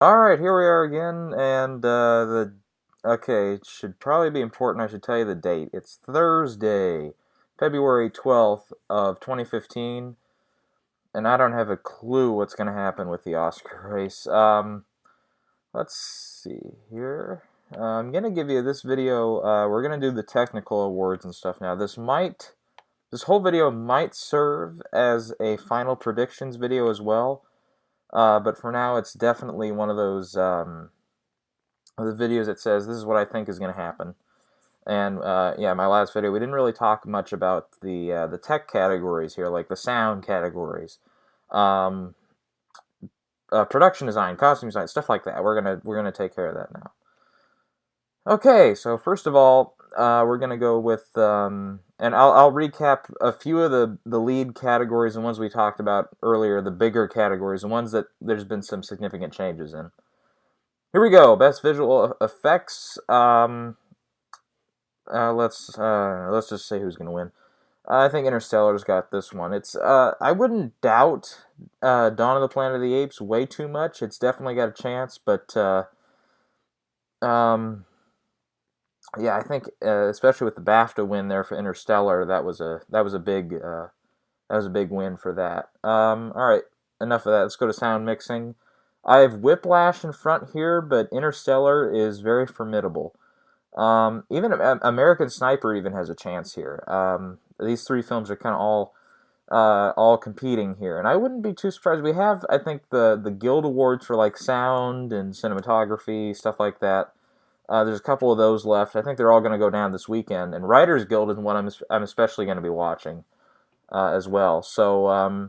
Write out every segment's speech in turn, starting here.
All right, here we are again, and okay, it should probably be important. I should tell you the date. It's Thursday, February 12th of 2015, and I don't have a clue what's going to happen with the Oscar race. Let's see here. I'm gonna give you this video. We're gonna do the technical awards and stuff now. This whole video might serve as a final predictions video as well. But for now, it's definitely one of those the videos that says this is what I think is going to happen. And yeah, my last video we didn't really talk much about the tech categories here, like the sound categories, um, production design, costume design, stuff like that. We're gonna take care of that now. Okay, so first of all, we're gonna go with and I'll recap a few of the lead categories, the ones we talked about earlier, the bigger categories, the ones that there's been some significant changes in. Here we go. Best visual effects. Let's just say who's gonna win. I think Interstellar's got this one. It's I wouldn't doubt Dawn of the Planet of the Apes way too much. It's definitely got a chance, but um, yeah, I think especially with the BAFTA win there for Interstellar, that was a big win for that. All right, enough of that. Let's go to sound mixing. I have Whiplash in front here, but Interstellar is very formidable. Even American Sniper even has a chance here. These three films are kind of all competing here, and I wouldn't be too surprised. We have, I think, the Guild Awards for like sound and cinematography, stuff like that. There's a couple of those left. I think they're all going to go down this weekend, and Writers Guild is one I'm especially going to be watching as well. So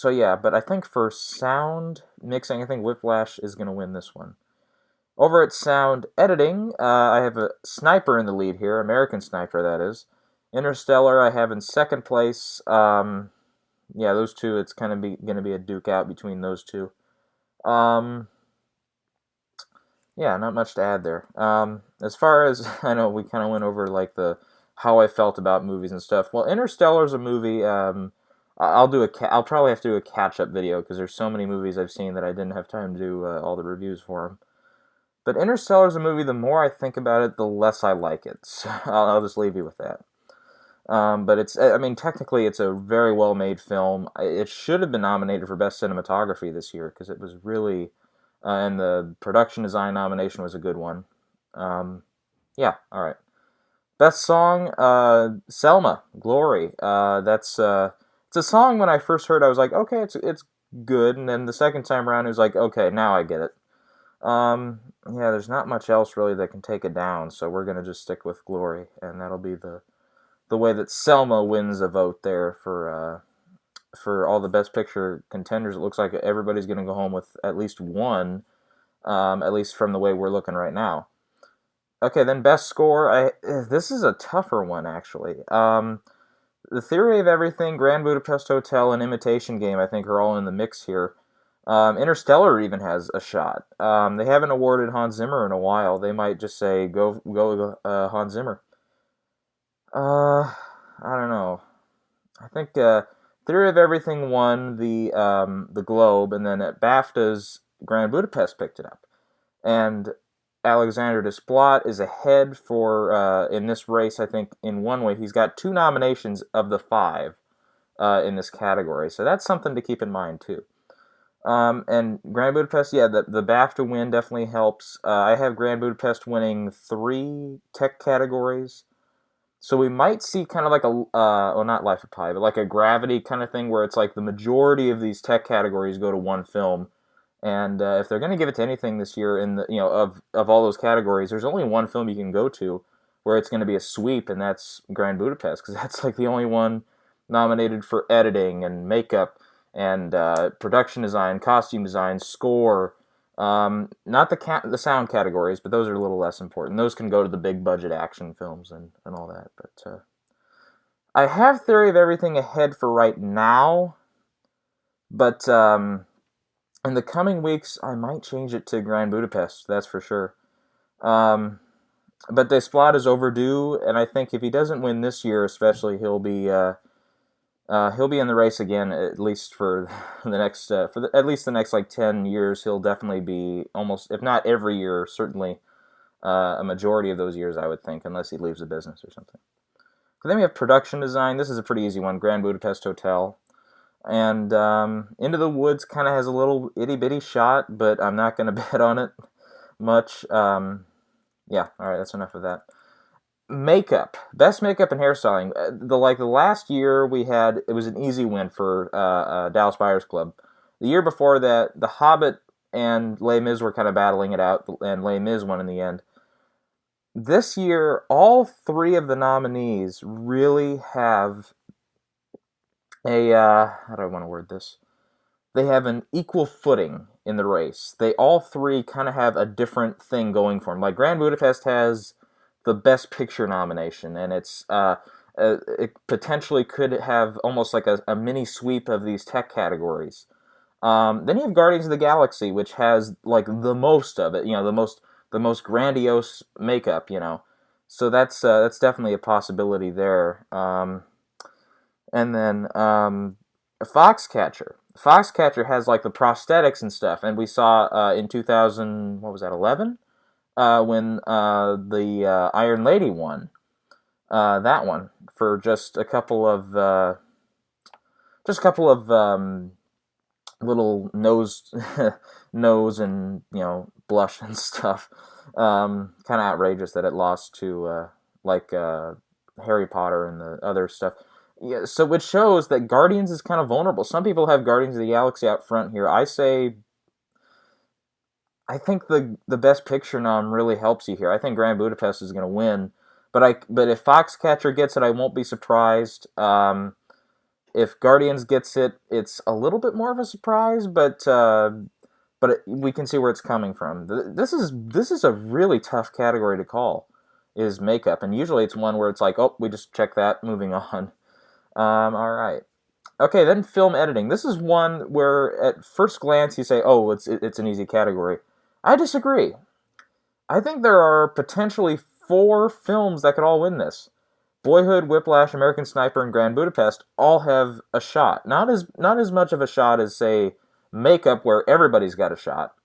yeah, but I think for sound mixing, I think Whiplash is going to win this one. Over at sound editing, I have a Sniper in the lead here, American Sniper, that is. Interstellar, I have in second place. Yeah, those two, it's kind of going to be a duke out between those two. Um, yeah, not much to add there. As far as I know, we kind of went over like the how I felt about movies and stuff. Well, Interstellar's a movie. I'll probably have to do a catch up video because there's so many movies I've seen that I didn't have time to do all the reviews for them. But Interstellar is a movie. The more I think about it, the less I like it. So I'll just leave you with that. But I mean, technically, it's a very well made film. It should have been nominated for Best Cinematography this year because it was really, and the production design nomination was a good one. Yeah, all right. Best song, Selma, Glory. It's a song when I first heard, I was like, okay, it's good, and then the second time around, it was like, okay, now I get it. Yeah, there's not much else really that can take it down, so we're gonna just stick with Glory, and that'll be the way that Selma wins a vote there for all the Best Picture contenders. It looks like everybody's gonna go home with at least one, at least from the way we're looking right now. Okay, then Best Score. This is a tougher one actually. The Theory of Everything, Grand Budapest Hotel, and Imitation Game, I think, are all in the mix here. Interstellar even has a shot. They haven't awarded Hans Zimmer in a while. They might just say go Hans Zimmer. I don't know. I think Theory of Everything won the Globe, and then at BAFTA's Grand Budapest picked it up. And Alexander Desplat is ahead for in this race. I think in one way he's got two nominations of the five in this category, so that's something to keep in mind too. And Grand Budapest, yeah, the BAFTA win definitely helps. I have Grand Budapest winning three tech categories. So we might see kind of like a, well, not Life of Pi, but like a Gravity kind of thing where it's like the majority of these tech categories go to one film. And if they're going to give it to anything this year in the, of all those categories, there's only one film you can go to where it's going to be a sweep, and that's Grand Budapest, because that's like the only one nominated for editing and makeup and production design, costume design, score. Not the sound categories, but those are a little less important. Those can go to the big budget action films and all that. But I have Theory of Everything ahead for right now, but in the coming weeks I might change it to Grand Budapest. That's for sure. Um, but Desplat is overdue, and I think if he doesn't win this year, especially, he'll be He'll be in the race again, at least for the next at least the next like 10 years. He'll definitely be almost, if not every year, certainly a majority of those years, I would think, unless he leaves the business or something. But then we have production design. This is a pretty easy one. Grand Budapest Hotel. And Into the Woods kind of has a little itty bitty shot, but I'm not going to bet on it much. Yeah, all right, that's enough of that. Makeup, best makeup and hairstyling. The last year we had, it was an easy win for Dallas Buyers Club. The year before that, The Hobbit and Les Mis were kind of battling it out, and Les Mis won in the end. This year, all three of the nominees really have a how do I want to word this? They have an equal footing in the race. They all three kind of have a different thing going for them. Like Grand Budapest has the Best Picture nomination, and it potentially could have almost like a mini sweep of these tech categories. Then you have Guardians of the Galaxy, which has like the most of it. The most grandiose makeup. So that's definitely a possibility there. And then Foxcatcher. Foxcatcher has like the prosthetics and stuff, and we saw in 2000, what was that, 11? When the Iron Lady won that one for just a couple of little nose nose and blush and stuff. Kind of outrageous that it lost to Harry Potter and the other stuff. Yeah, so it shows that Guardians is kind of vulnerable. Some people have Guardians of the Galaxy out front here. I think the Best Picture nom really helps you here. I think Grand Budapest is going to win, but if Foxcatcher gets it, I won't be surprised. If Guardians gets it, it's a little bit more of a surprise, but we can see where it's coming from. This is a really tough category to call, is makeup, and usually it's one where it's like, oh, we just check that, moving on. All right. Okay, then film editing. This is one where at first glance you say, oh, it's an easy category. I disagree. I think there are potentially 4 films that could all win this. Boyhood, Whiplash, American Sniper, and Grand Budapest all have a shot. Not as much of a shot as, say, Makeup, where everybody's got a shot,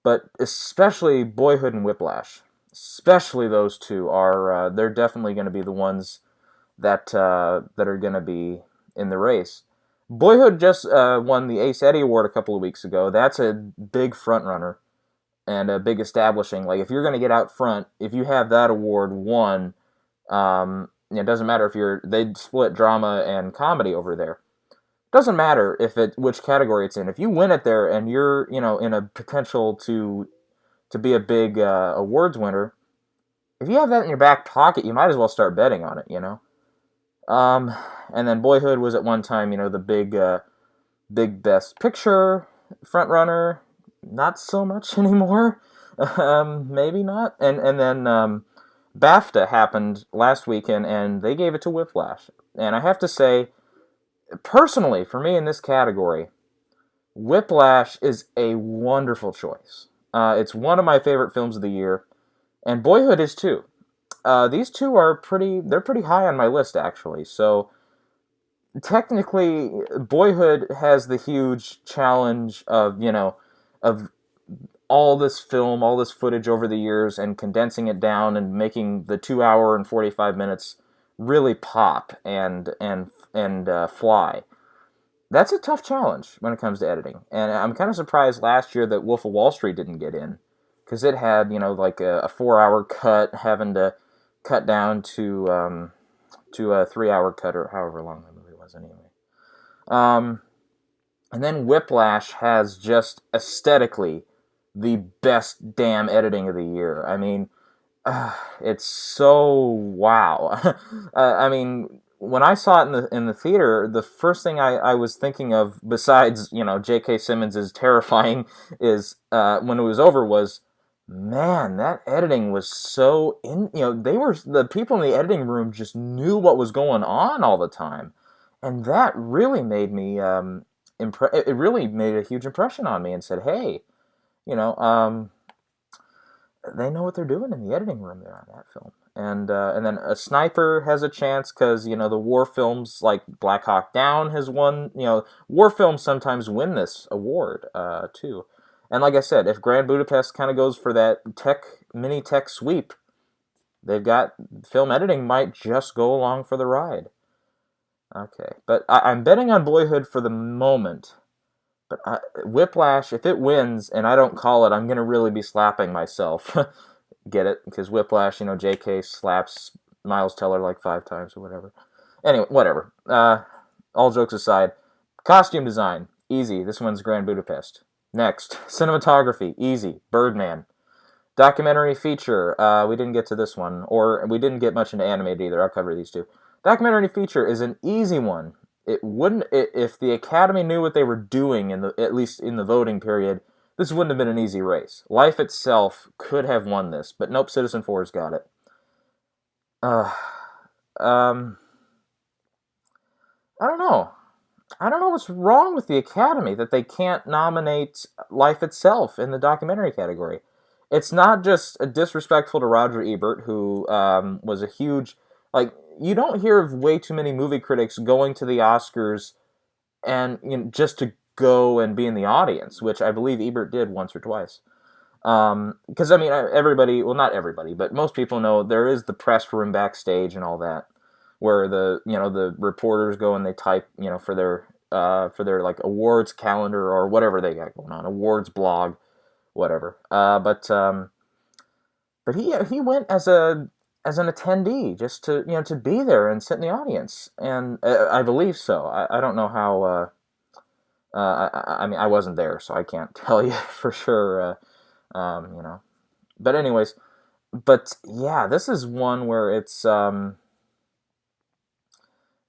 but especially Boyhood and Whiplash. Especially those two are they're definitely going to be the ones that are going to be in the race. Boyhood just won the Ace Eddie Award a couple of weeks ago. That's a big front runner and a big establishing. Like, if you're going to get out front, if you have that award won, it doesn't matter if they'd split drama and comedy over there. Doesn't matter which category it's in. If you win it there and you're in a potential to be a big awards winner, if you have that in your back pocket, you might as well start betting on it. And then Boyhood was at one time, the big Best Picture front runner. Not so much anymore. Maybe not. And then BAFTA happened last weekend, and they gave it to Whiplash. And I have to say, personally, for me in this category, Whiplash is a wonderful choice. It's one of my favorite films of the year, and Boyhood is too. These two are they're pretty high on my list, actually. So, technically, Boyhood has the huge challenge of all this film, all this footage over the years, and condensing it down and making the 2 hour and 45 minutes really pop and fly. That's a tough challenge when it comes to editing. And I'm kind of surprised last year that Wolf of Wall Street didn't get in, because it had, like a 4 hour cut, having to cut down to a 3 hour cut, or however long the movie was anyway. And then Whiplash has just aesthetically the best damn editing of the year. I mean, it's so wow. I mean, when I saw it in the theater, the first thing I was thinking of, besides J.K. Simmons is terrifying, is when it was over was, man, that editing was so the people in the editing room just knew what was going on all the time, and that really made me it really made a huge impression on me, and said, hey, they know what they're doing in the editing room there on that film. and then a Sniper has a chance because the war films like Black Hawk Down has won. War films sometimes win this award too. And like I said, if Grand Budapest kind of goes for that mini tech sweep, they've got film editing might just go along for the ride. Okay, but I'm betting on Boyhood for the moment. But Whiplash, if it wins and I don't call it, I'm gonna really be slapping myself. Get it? Because Whiplash, J.K. slaps Miles Teller like 5 times or whatever. Anyway, whatever. All jokes aside, costume design, easy. This one's Grand Budapest. Next, cinematography, easy. Birdman. Documentary feature, we didn't get to this one, or we didn't get much into animated either. I'll cover these two. Documentary feature is an easy one. If the Academy knew what they were doing at least in the voting period, this wouldn't have been an easy race. Life itself could have won this, but nope, Citizen4's got it. I don't know. I don't know what's wrong with the Academy that they can't nominate Life itself in the documentary category. It's not just disrespectful to Roger Ebert, who was a huge... you don't hear of way too many movie critics going to the Oscars and just to go and be in the audience, which I believe Ebert did once or twice. Because, everybody... Well, not everybody, but most people know there is the press room backstage and all that, where the reporters go and they type, for their awards calendar or whatever they got going on, awards blog, whatever. But he went as an attendee just to be there and sit in the audience, and I believe so. I don't know how. I wasn't there, so I can't tell you for sure. But anyways, yeah, this is one where it's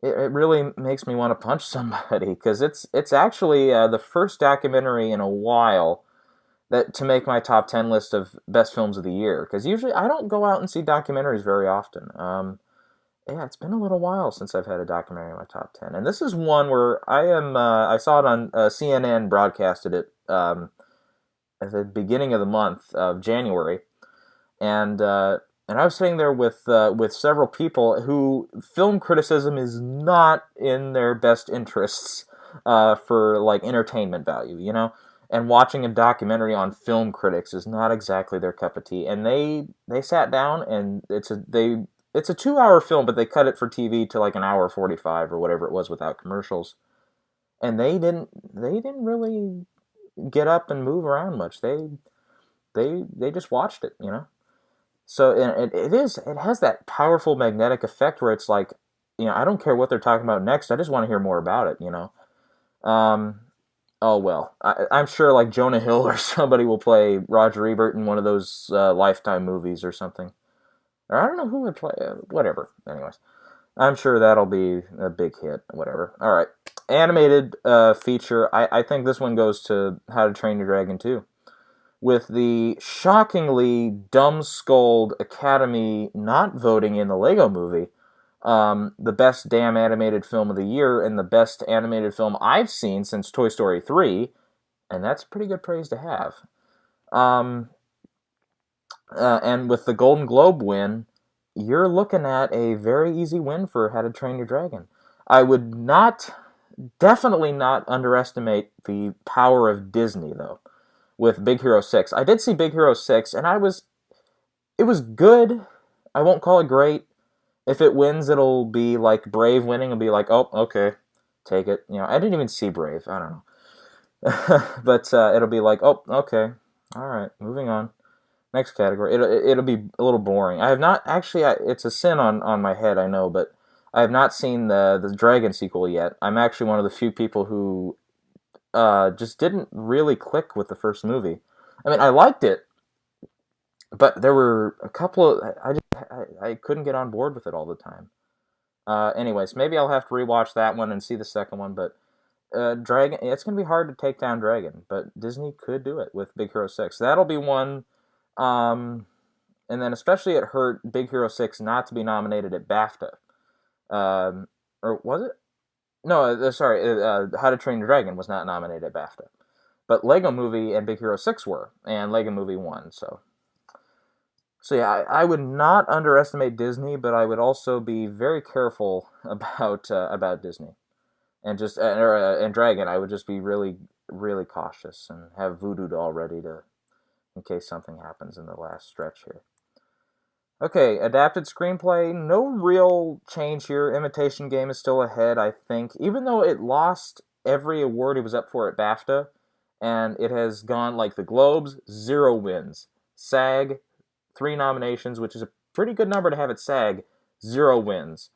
it really makes me want to punch somebody, because it's actually the first documentary in a while to make my top 10 list of best films of the year, because usually I don't go out and see documentaries very often. Yeah, it's been a little while since I've had a documentary in my top 10, and this is one where I saw it on CNN broadcasted it at the beginning of the month of January, and I was sitting there with several people who film criticism is not in their best interests for entertainment value, and watching a documentary on film critics is not exactly their cup of tea. And they sat down, and it's a 2-hour film, but they cut it for TV to an hour 45 or whatever it was without commercials, and they didn't really get up and move around much. They just watched it, So it has that powerful magnetic effect where it's I don't care what they're talking about next. I just want to hear more about it. Oh well, I'm sure Jonah Hill or somebody will play Roger Ebert in one of those Lifetime movies or something. Or I don't know who would play. Whatever. Anyways, I'm sure that'll be a big hit. Whatever. All right, animated feature. I think this one goes to How to Train Your Dragon 2. With the shockingly dumb-skulled Academy not voting in the Lego Movie, the best damn animated film of the year and the best animated film I've seen since Toy Story 3, and that's pretty good praise to have. And with the Golden Globe win, you're looking at a very easy win for How to Train Your Dragon. I would definitely not underestimate the power of Disney, though, with Big Hero 6. I did see Big Hero 6, and it was good. I won't call it great. If it wins, it'll be like Brave winning. It'll be like, oh, okay, take it. I didn't even see Brave. I don't know. But it'll be like, oh, okay, all right, moving on. Next category. It'll be a little boring. I have not, actually, it's a sin on my head, I know, but I have not seen the Dragon sequel yet. I'm actually one of the few people who just didn't really click with the first movie. I liked it, but there were a couple of... I couldn't get on board with it all the time. Anyways, maybe I'll have to rewatch that one and see the second one, but Dragon... It's going to be hard to take down Dragon, but Disney could do it with Big Hero 6. That'll be one... and then especially it hurt Big Hero 6 not to be nominated at BAFTA. Or was it? No, sorry, How to Train Your Dragon was not nominated at BAFTA. But Lego Movie and Big Hero 6 were, and Lego Movie won, so So yeah, I would not underestimate Disney, but I would also be very careful about Disney and Dragon. I would just be really really cautious and have Voodoo Doll ready to in case something happens in the last stretch here. Okay, adapted screenplay, no real change here. Imitation Game is still ahead, I think, even though it lost every award it was up for at BAFTA, and it has gone like the Globes, 0 wins. SAG, 3 nominations, which is a pretty good number to have at SAG, 0 wins.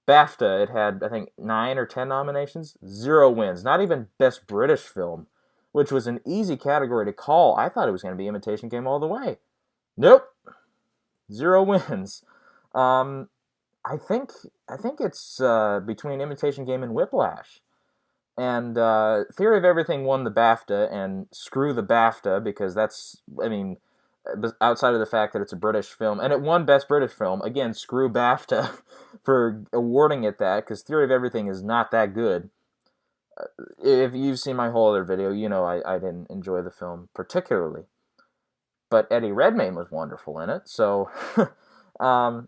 BAFTA, it had, I think, 9 or 10 nominations, 0 wins. Not even Best British Film, which was an easy category to call. I thought it was going to be Imitation Game all the way. Nope, 0 wins. Um, I think it's between Imitation Game and Whiplash. And Theory of Everything won the BAFTA, and screw the BAFTA because that's, I mean, outside of the fact that it's a British film, and it won Best British Film. Again, screw BAFTA for awarding it that, because Theory of Everything is not that good. If you've seen my whole other video, you know I didn't enjoy the film particularly. But Eddie Redmayne was wonderful in it, so...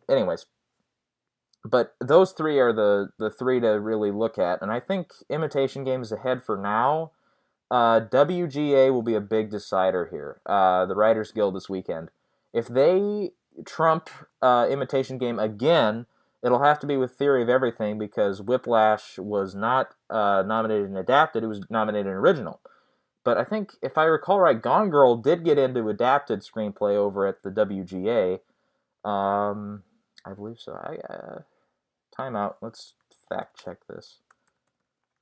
anyways, but those three are the three to really look at, and I think Imitation Game is ahead for now. WGA will be a big decider here. The Writers Guild this weekend. If they trump Imitation Game again, it'll have to be with Theory of Everything because Whiplash was not nominated and adapted; it was nominated in original. But I think, if I recall right, Gone Girl did get into adapted screenplay over at the WGA. I believe so. Time out. Let's fact check this.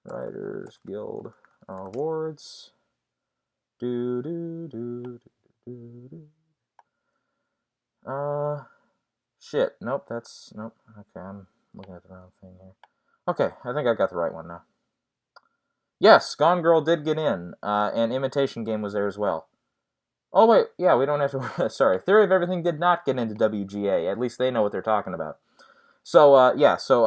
Writers Guild Awards. Do do do do do. Shit. Nope. Nope. Okay, I'm looking at the wrong thing here. Okay, I think I got the right one now. Yes, Gone Girl did get in, and Imitation Game was there as well. Oh wait, yeah, we don't have to. Sorry, Theory of Everything did not get into WGA. At least they know what they're talking about. So yeah, so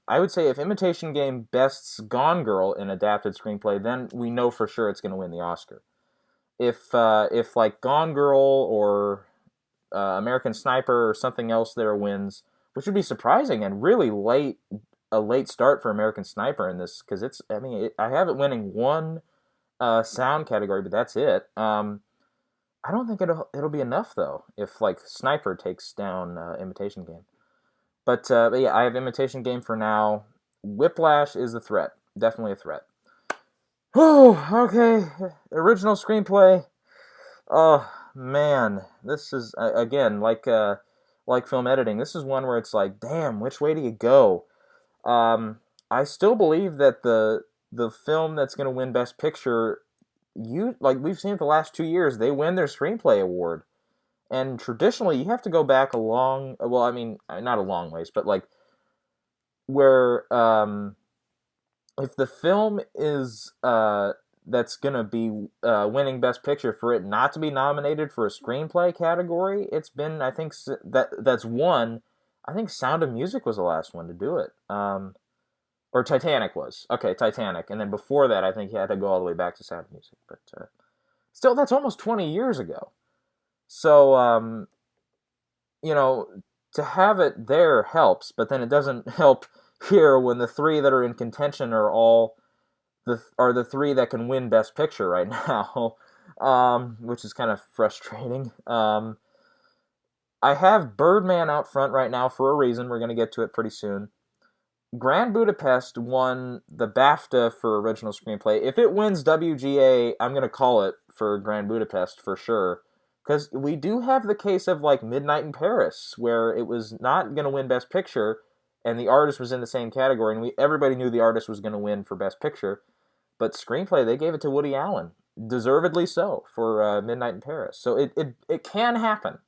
I would say if Imitation Game bests Gone Girl in adapted screenplay, then we know for sure it's going to win the Oscar. If like Gone Girl or American Sniper or something else there wins, which would be surprising and really a late start for American Sniper in this, because I have it winning one sound category, but that's it. I don't think it'll be enough though if like Sniper takes down Imitation Game. But yeah, I have Imitation Game for now. Whiplash is a threat, definitely a threat. Oh, okay. Original screenplay. Oh man, this is again like film editing. This is one where it's like, damn, which way do you go? I still believe that the film that's going to win Best Picture, we've seen it the last 2 years, they win their screenplay award, and traditionally you have to go back a long, well, I mean, not a long ways, but like where if the film is that's going to be winning Best Picture, for it not to be nominated for a screenplay category, it's been, I think that's one. I think Sound of Music was the last one to do it. Or Titanic was. Okay, Titanic. And then before that, I think he had to go all the way back to Sound of Music. But still, that's almost 20 years ago. So, to have it there helps, but then it doesn't help here when the three that are in contention are the three that can win Best Picture right now, which is kind of frustrating. I have Birdman out front right now for a reason. We're going to get to it pretty soon. Grand Budapest won the BAFTA for original screenplay. If it wins WGA, I'm going to call it for Grand Budapest for sure. Because we do have the case of like Midnight in Paris, where it was not going to win Best Picture, and the artist was in the same category, and everybody knew the artist was going to win for Best Picture. But screenplay, they gave it to Woody Allen. Deservedly so for Midnight in Paris. So it can happen,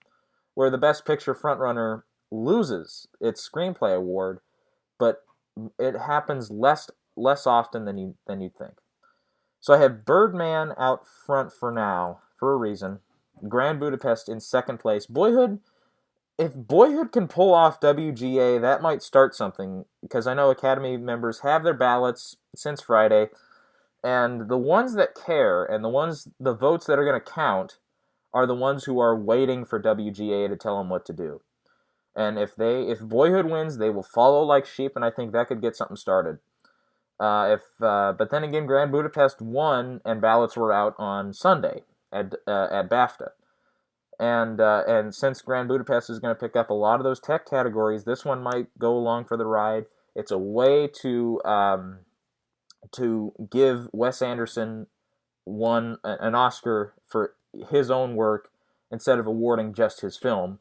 where the Best Picture frontrunner loses its screenplay award, but it happens less often than you think. So I have Birdman out front for now for a reason. Grand Budapest in second place. Boyhood, if Boyhood can pull off WGA, that might start something, because I know Academy members have their ballots since Friday, and the ones that care and the votes that are going to count are the ones who are waiting for WGA to tell them what to do. And if Boyhood wins, they will follow like sheep, and I think that could get something started. But then again, Grand Budapest won, and ballots were out on Sunday at BAFTA. And since Grand Budapest is going to pick up a lot of those tech categories, this one might go along for the ride. It's a way to give Wes Anderson an Oscar for his own work instead of awarding just his film.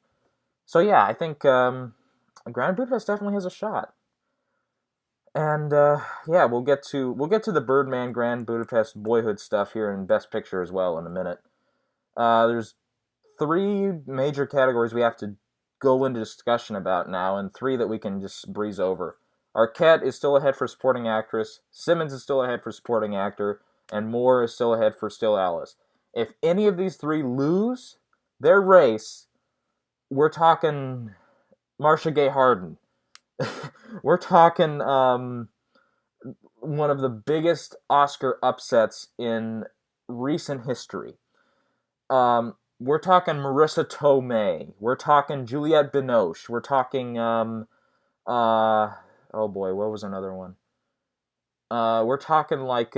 So yeah, I think Grand Budapest definitely has a shot. And yeah, we'll get to the Birdman, Grand Budapest, Boyhood stuff here in Best Picture as well in a minute. There's 3 major categories we have to go into discussion about now, and 3 that we can just breeze over. Arquette is still ahead for Supporting Actress, Simmons is still ahead for Supporting Actor, and Moore is still ahead for Still Alice. If any of these 3 lose their race, we're talking Marcia Gay Harden. We're talking one of the biggest Oscar upsets in recent history. We're talking Marissa Tomei. We're talking Juliette Binoche. We're talking oh boy, what was another one? We're talking like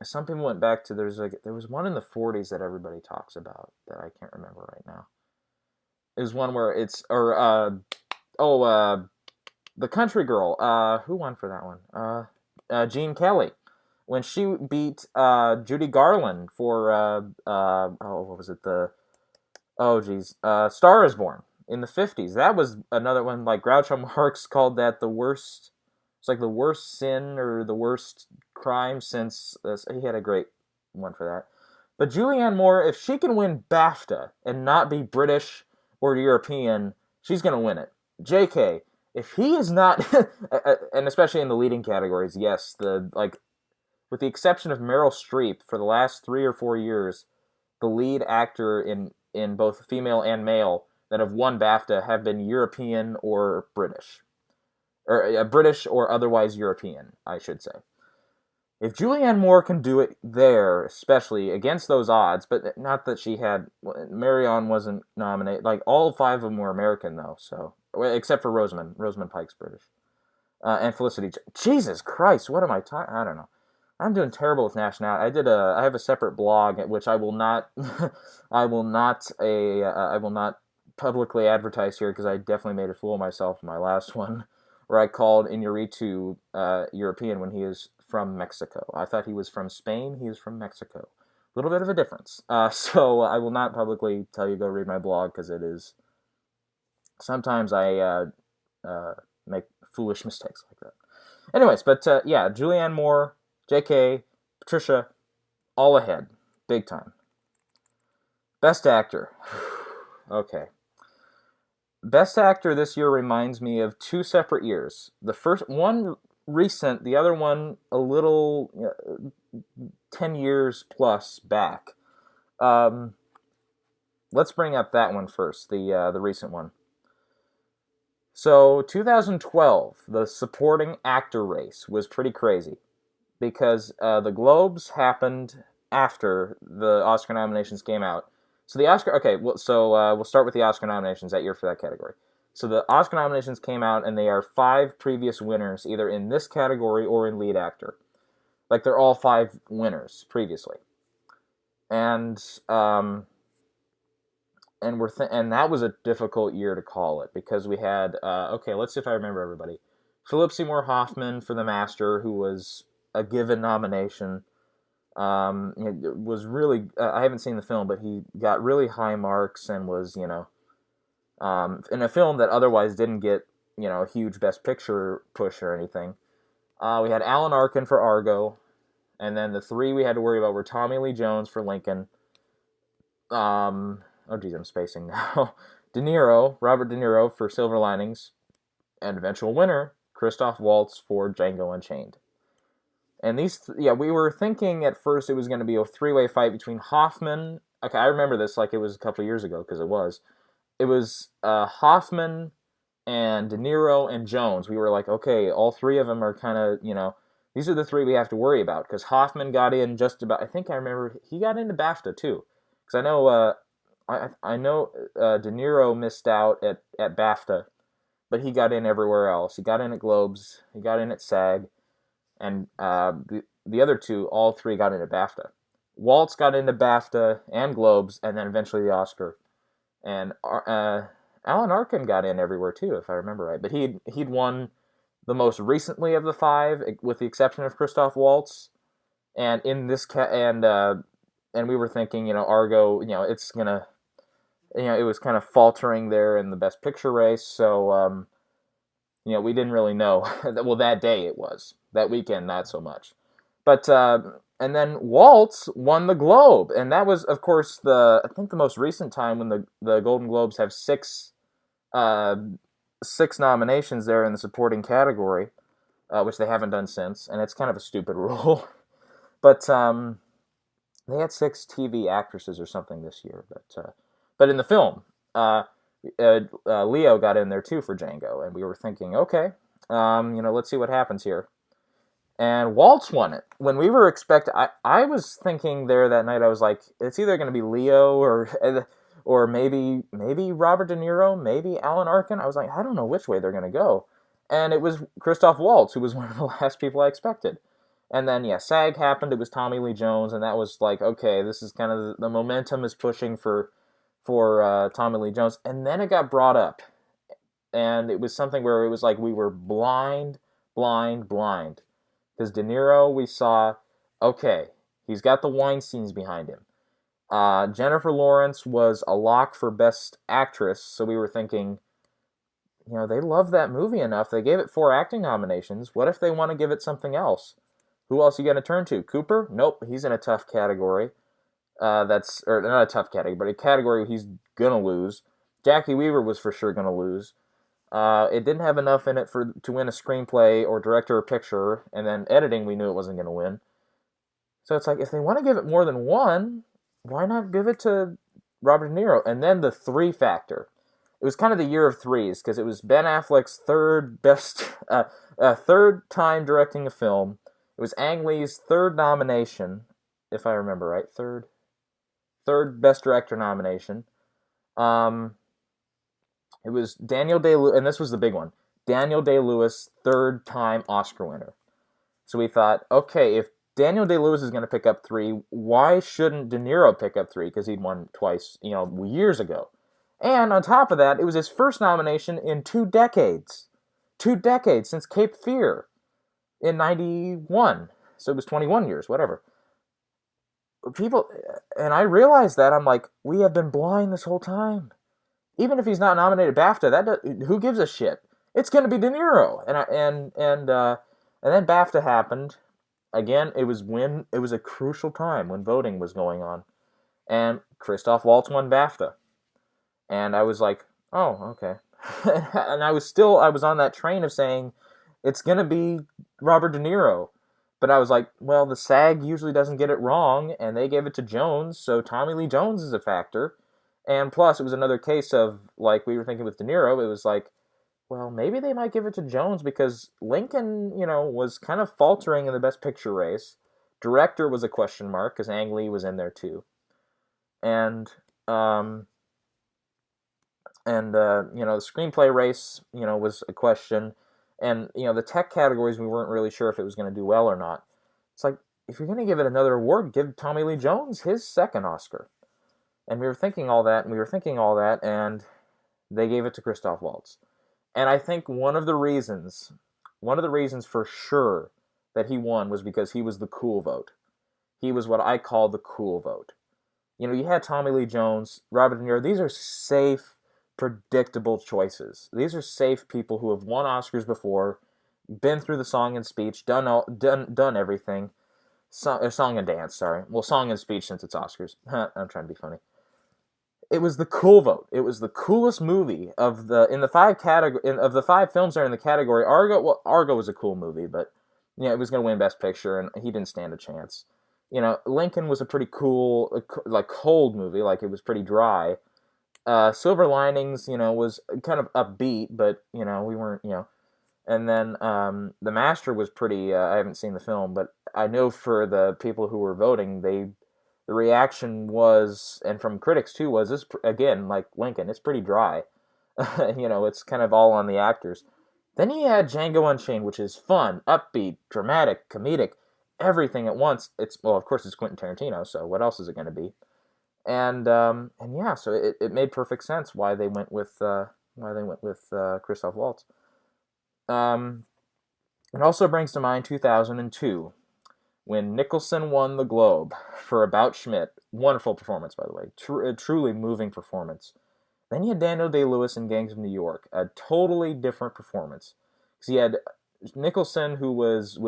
some people went back to there was one in the 40s that everybody talks about that I can't remember right now. It was one where it's the country girl. Who won for that one? Gene Kelly, when she beat Judy Garland for what was it? Star is Born in the 50s. That was another one. Like Groucho Marx called that the worst. It's like the worst sin or the worst crime since. He had a great one for that. But Julianne Moore, if she can win BAFTA and not be British or European, she's gonna win it. J.K., if he is not, and especially in the leading categories, yes, with the exception of Meryl Streep, for the last 3 or 4 years, the lead actor in both female and male that have won BAFTA have been European or British. Or British or otherwise European, I should say. If Julianne Moore can do it there, especially against those odds, but not that she had, Marion wasn't nominated, like all 5 of them were American though, so, except for Rosamund Pike's British. And Felicity, Jesus Christ, what am I talking, I don't know. I'm doing terrible with nationality. I have a separate blog at which I will not, I will not publicly advertise here because I definitely made a fool of myself in my last one, where I called Iñárritu European when he is from Mexico. I thought he was from Spain. He is from Mexico. A little bit of a difference. So I will not publicly tell you go read my blog because it is. Sometimes I make foolish mistakes like that. Anyways, but yeah, Julianne Moore, J.K., Patricia, all ahead, big time. Best Actor. Okay. Best Actor this year reminds me of 2 separate years. The first one recent, the other one a little 10 years plus back. Let's bring up that one first, the recent one. So 2012, the supporting actor race was pretty crazy because the Globes happened after the Oscar nominations came out. So the Oscar, okay, we'll start with the Oscar nominations that year for that category. So the Oscar nominations came out, and they are 5 previous winners, either in this category or in lead actor. Like, they're all 5 winners previously. And and that was a difficult year to call it, because we had, okay, let's see if I remember everybody. Philip Seymour Hoffman for The Master, who was a given nomination. It was really, I haven't seen the film, but he got really high marks and was, in a film that otherwise didn't get, a huge Best Picture push or anything. We had Alan Arkin for Argo, and then the 3 we had to worry about were Tommy Lee Jones for Lincoln. Oh geez, I'm spacing now. Robert De Niro for Silver Linings, and eventual winner, Christoph Waltz for Django Unchained. And these, we were thinking at first it was going to be a 3-way fight between Hoffman. Okay, I remember this like it was a couple of years ago, because it was. It was Hoffman and De Niro and Jones. We were like, okay, all 3 of them are kind of, these are the 3 we have to worry about, because Hoffman got in just about, I think I remember, he got into BAFTA too. because I know De Niro missed out at BAFTA, but he got in everywhere else. He got in at Globes, he got in at SAG, and the other two, all three got into BAFTA. Waltz got into BAFTA and Globes, and then eventually the Oscar. And Alan Arkin got in everywhere too, if I remember right. But he'd won the most recently of the five, with the exception of Christoph Waltz. And in this and we were thinking, Argo, it's gonna, it was kind of faltering there in the Best Picture race. So we didn't really know. Well, that day it was. That weekend, not so much. But and then Waltz won the Globe, and that was, of course, I think the most recent time when the Golden Globes have uh, six nominations there in the supporting category, which they haven't done since, and it's kind of a stupid rule. But they had six TV actresses or something this year. But in the film, Leo got in there too for Django, and we were thinking, okay, let's see what happens here. And Waltz won it. When we were I was thinking there that night, I was like, it's either going to be Leo or maybe Robert De Niro, maybe Alan Arkin. I was like, I don't know which way they're going to go. And it was Christoph Waltz, who was one of the last people I expected. And then, yeah, SAG happened. It was Tommy Lee Jones, and that was like, okay, this is kind of the momentum is pushing for Tommy Lee Jones. And then it got brought up, and it was something where it was like we were blind. Because De Niro, we saw, okay, he's got the Weinsteins behind him. Jennifer Lawrence was a lock for Best Actress, so we were thinking, they love that movie enough. They gave it 4 acting nominations. What if they want to give it something else? Who else are you going to turn to? Cooper? Nope, he's in a tough category. Or not a tough category, but a category he's going to lose. Jackie Weaver was for sure going to lose. It didn't have enough in it to win a screenplay or director or picture, and then editing we knew it wasn't going to win. So it's like, if they want to give it more than one, why not give it to Robert De Niro? And then the 3 factor. It was kind of the year of threes, because it was Ben Affleck's third time directing a film. It was Ang Lee's 3rd nomination, if I remember right. Third Best Director nomination. It was Daniel Day-Lewis, and this was the big one. Daniel Day-Lewis, 3rd time Oscar winner. So we thought, okay, if Daniel Day-Lewis is going to pick up 3, why shouldn't De Niro pick up 3? Because he'd won twice, years ago. And on top of that, it was his first nomination in 2 decades. 2 decades since Cape Fear in 91. So it was 21 years, whatever. And I realized that. I'm like, we have been blind this whole time. Even if he's not nominated BAFTA, who gives a shit? It's going to be De Niro. And then BAFTA happened. Again, it was a crucial time when voting was going on. And Christoph Waltz won BAFTA. And I was like, oh, okay. And I was on that train of saying, it's going to be Robert De Niro. But I was like, well, the SAG usually doesn't get it wrong, and they gave it to Jones, so Tommy Lee Jones is a factor. And plus, it was another case of, like we were thinking with De Niro, it was like, well, maybe they might give it to Jones because Lincoln, was kind of faltering in the Best Picture race. Director was a question mark because Ang Lee was in there too. And the screenplay race, was a question. And, the tech categories, we weren't really sure if it was going to do well or not. It's like, if you're going to give it another award, give Tommy Lee Jones his 2nd Oscar. And we were thinking all that, and they gave it to Christoph Waltz. And I think one of the reasons for sure that he won was because he was the cool vote. He was what I call the cool vote. You had Tommy Lee Jones, Robert De Niro. These are safe, predictable choices. These are safe people who have won Oscars before, been through the song and speech, done everything. Song and dance, sorry. Well, song and speech since it's Oscars. I'm trying to be funny. It was the cool vote. It was the coolest movie of the 5 films that are in the category. Argo was a cool movie, but it was going to win Best Picture, and he didn't stand a chance. Lincoln was a pretty cool, like cold movie, like it was pretty dry. Silver Linings, was kind of upbeat, but we weren't, And then The Master was pretty. I haven't seen the film, but I know for the people who were voting, the reaction was, and from critics too, was this again, like Lincoln, it's pretty dry. It's kind of all on the actors. Then he had Django Unchained, which is fun, upbeat, dramatic, comedic, everything at once. It's well, of course, it's Quentin Tarantino, so what else is it going to be? And yeah, so it made perfect sense why they went with Christoph Waltz. Um, it also brings to mind 2002 when Nicholson won the Globe for About Schmidt. Wonderful performance, by the way. A truly moving performance. Then you had Daniel Day-Lewis in Gangs of New York, a totally different performance. Because he had Nicholson, who was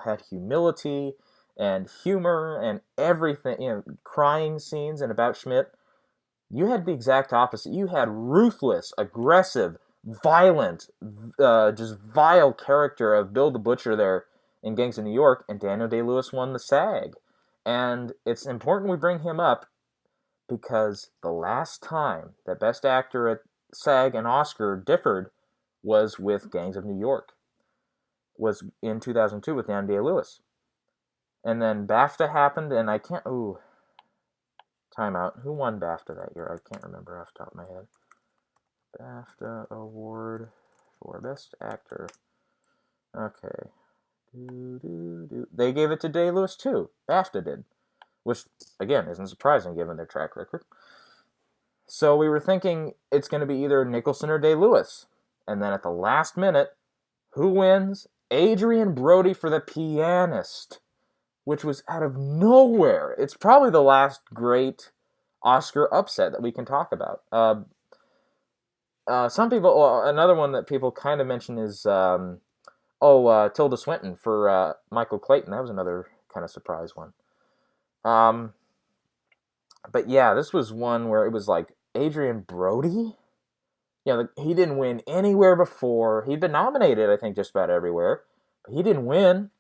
had humility and humor and everything, crying scenes and About Schmidt. You had the exact opposite. You had ruthless, aggressive, violent, just vile character of Bill the Butcher there in Gangs of New York, and Daniel Day-Lewis won the SAG. And it's important we bring him up because the last time that Best Actor at SAG and Oscar differed was with Gangs of New York. Was in 2002 with Daniel Day-Lewis. And then BAFTA happened, and I can't... Ooh. Timeout. Who won BAFTA that year? I can't remember off the top of my head. BAFTA Award for Best Actor. Okay. They gave it to Day-Lewis too. BAFTA did. Which, again, isn't surprising given their track record. So we were thinking it's going to be either Nicholson or Day-Lewis. And then at the last minute, who wins? Adrien Brody for The Pianist, which was out of nowhere. It's probably the last great Oscar upset that we can talk about. Some people, well, another one that people kind of mention is, Tilda Swinton for Michael Clayton. That was another kind of surprise one. But yeah, this was one where it was like Adrien Brody. He didn't win anywhere before. He'd been nominated, I think, just about everywhere, but he didn't win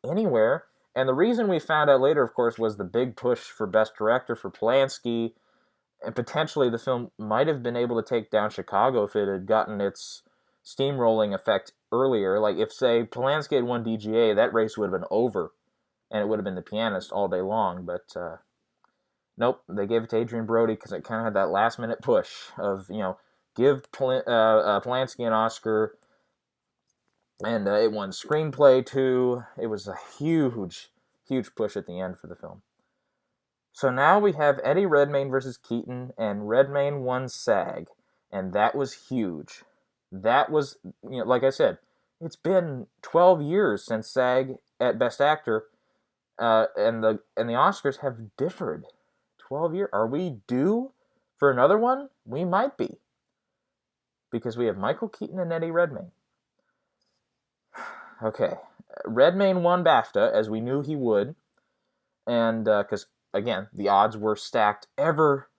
anywhere. And the reason we found out later, of course, was the big push for Best Director for Polanski, and potentially the film might have been able to take down Chicago if it had gotten its steamrolling effect earlier. Like if, say, Polanski had won DGA, that race would have been over, and it would have been The Pianist all day long. But nope, they gave it to Adrien Brody because it kind of had that last-minute push of, give Polanski an Oscar. And it won screenplay too. It was a huge, huge push at the end for the film. So now we have Eddie Redmayne versus Keaton, and Redmayne won SAG, and that was huge. That was, like I said, it's been 12 years since SAG at Best Actor, and the Oscars have differed. 12 years. Are we due for another one? We might be, because we have Michael Keaton and Eddie Redmayne. Okay, Redmayne won BAFTA, as we knew he would, and because, again, the odds were stacked ever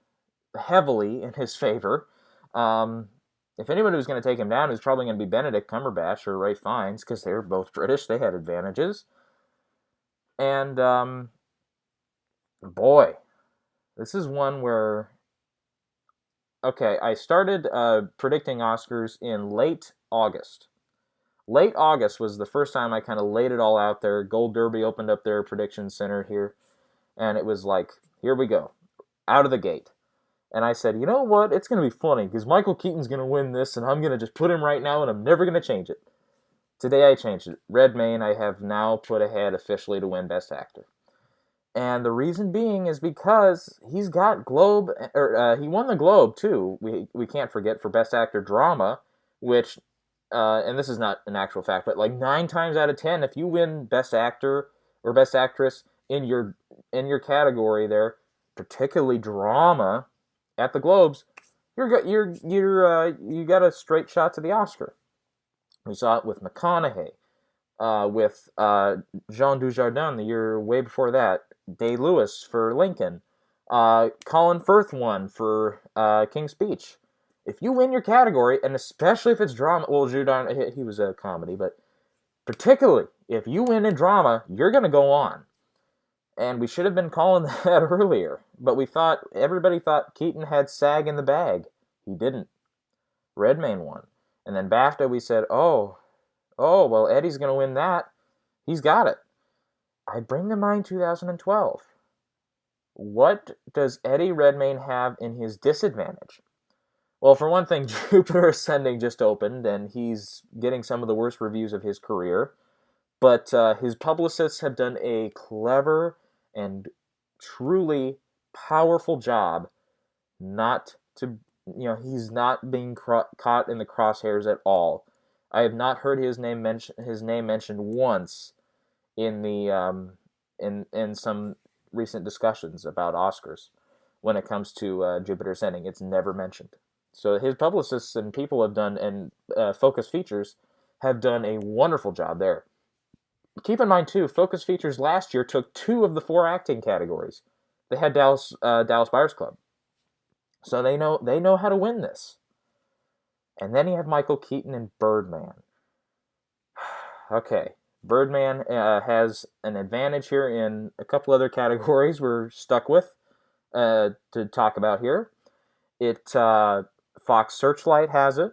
heavily in his favor. If anybody was going to take him down, it was probably going to be Benedict Cumberbatch or Ralph Fiennes, because they were both British. They had advantages. And, boy, this is one where... Okay, I started predicting Oscars in late August. Late August was the first time I kind of laid it all out there. Gold Derby opened up their prediction center here, and it was like, here we go, out of the gate. And I said, you know what? It's going to be funny, because Michael Keaton's going to win this, and I'm going to just put him right now, and I'm never going to change it. Today I changed it. Redmayne I have now put ahead officially to win Best Actor. And the reason being is because he's got Globe, he won the Globe too. We can't forget, for Best Actor Drama, which, and this is not an actual fact, but like 9 times out of 10, if you win Best Actor or Best Actress in your category there, particularly drama, at the Globes, you got a straight shot to the Oscar. We saw it with McConaughey, with Jean Dujardin the year way before that. Day-Lewis for Lincoln. Colin Firth won for King's Speech. If you win your category, and especially if it's drama, well, Dujardin, he was a comedy, but particularly if you win in drama, you're going to go on. And we should have been calling that earlier, but everybody thought Keaton had SAG in the bag. He didn't. Redmayne won. And then BAFTA, we said, well, Eddie's going to win that. He's got it. I bring to mind 2012. What does Eddie Redmayne have in his disadvantage? Well, for one thing, Jupiter Ascending just opened, and he's getting some of the worst reviews of his career. But his publicists have done a clever and truly powerful job not to, he's not being caught in the crosshairs at all. I have not heard his name mentioned once in the in some recent discussions about Oscars when it comes to Jupiter Ascending. It's never mentioned. So his publicists and people have done, and Focus Features have done a wonderful job there. Keep in mind too, Focus Features last year took 2 of the 4 acting categories. They had Dallas Buyers Club, so they know how to win this. And then you have Michael Keaton in Birdman. Okay, Birdman has an advantage here in a couple other categories we're stuck with to talk about here. Fox Searchlight has it,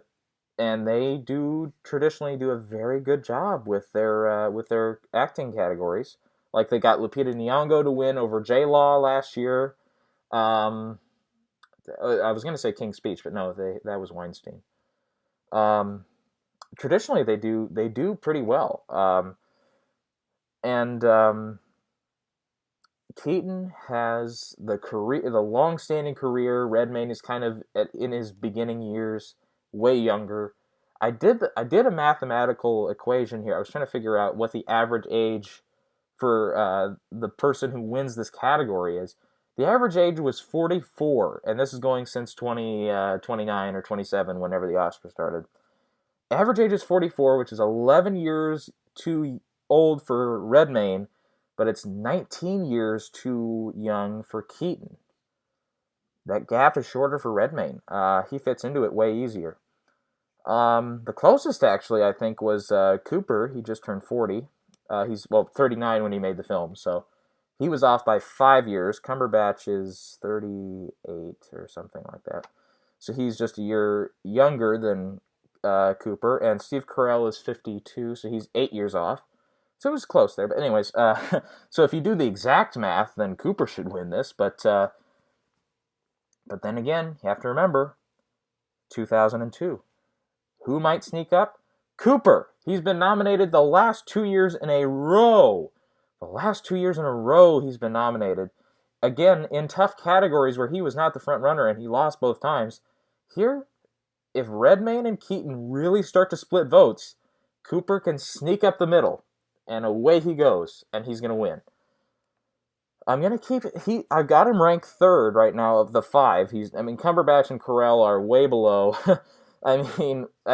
and they traditionally do a very good job with their acting categories. Like they got Lupita Nyong'o to win over J-Law last year. I was going to say King's Speech, but no, that was Weinstein. Traditionally, they do pretty well. Keaton has the long-standing career. Redmayne is kind of in his beginning years, way younger. I did a mathematical equation here. I was trying to figure out what the average age for the person who wins this category is. The average age was 44, and this is going since 29 or 27, whenever the Oscars started. Average age is 44, which is 11 years too old for Redmayne, but it's 19 years too young for Keaton. That gap is shorter for Redmayne. He fits into it way easier. The closest, actually, I think, was Cooper. He just turned 40. He's 39 when he made the film, so he was off by 5 years. Cumberbatch is 38 or something like that. So he's just a year younger than Cooper, and Steve Carell is 52, so he's 8 years off. So it was close there. But anyways, so if you do the exact math, then Cooper should win this. But then again, you have to remember, 2002. Who might sneak up? Cooper. He's been nominated the last 2 years in a row. The last 2 years in a row he's been nominated. Again, in tough categories where he was not the front runner and he lost both times. Here, if Redmayne and Keaton really start to split votes, Cooper can sneak up the middle, and away he goes, and he's going to win. I've got him ranked 3rd right now of the 5. Cumberbatch and Carell are way below. I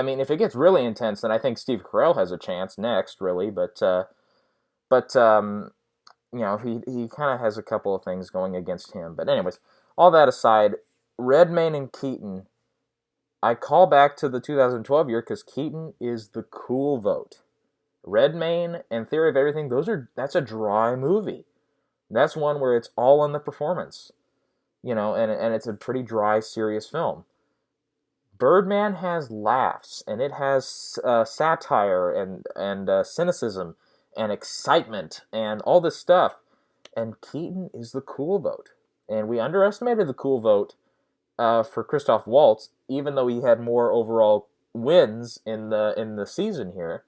mean, if it gets really intense, then I think Steve Carell has a chance next, really. But he kind of has a couple of things going against him. But anyways, all that aside, Redmayne and Keaton, I call back to the 2012 year because Keaton is the cool vote. Redmayne and Theory of Everything, that's a dry movie. That's one where it's all on the performance, and it's a pretty dry, serious film. Birdman has laughs, and it has satire and cynicism and excitement and all this stuff. And Keaton is the cool vote. And we underestimated the cool vote for Christoph Waltz, even though he had more overall wins in the season here.